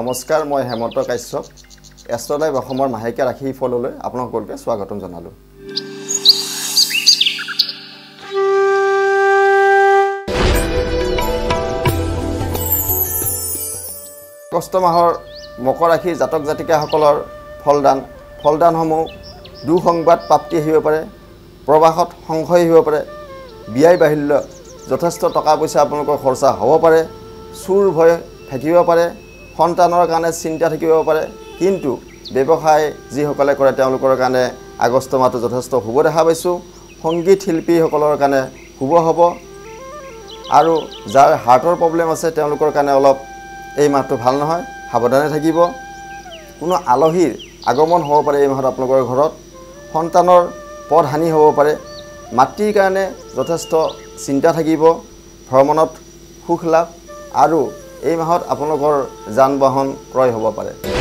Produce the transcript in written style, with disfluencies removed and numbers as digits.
নমস্কাৰ, মই হেমন্ত কাশ্যপ এষ্ট্ৰলাইভ অসমৰ মাহেকীয়া ৰাশি ফললৈ আপোনাক সকলোকে স্বাগতম জনালোঁ। আগষ্ট মাহৰ মকৰ ৰাশিৰ জাতক জাতিকাসকলৰ ফলদানসমূহ দুঃসংবাদ প্ৰাপ্তি আহিব পাৰে, প্ৰবাসত সংশয় আহিব পাৰে, ব্যয় বাঢ়িল, যথেষ্ট টকা পইচা আপোনালোকৰ খৰচা হ'ব পাৰে, চুৰ ভয় থাকিব পাৰে, সন্তানৰ কাৰণে চিন্তা থাকিব পাৰে। কিন্তু ব্যৱসায় যিসকলে কৰে তেওঁলোকৰ কাৰণে আগষ্ট মাহটো যথেষ্ট শুভ দেখা পাইছোঁ। সংগীত শিল্পীসকলৰ কাৰণে শুভ হ'ব আৰু যাৰ হাৰ্টৰ প্ৰব্লেম আছে তেওঁলোকৰ কাৰণে অলপ এই মাহটো ভাল নহয়, সাৱধানে থাকিব। কোনো আলহীৰ আগমন হ'ব পাৰে এই মাহত আপোনালোকৰ ঘৰত, সন্তানৰ পদ হানি হ'ব পাৰে, মাতৃৰ কাৰণে যথেষ্ট চিন্তা থাকিব, ভ্ৰমণত সুখ লাভ আৰু এই মাহত আপোনালোকৰ যান বাহন ক্ৰয় হ'ব পাৰে।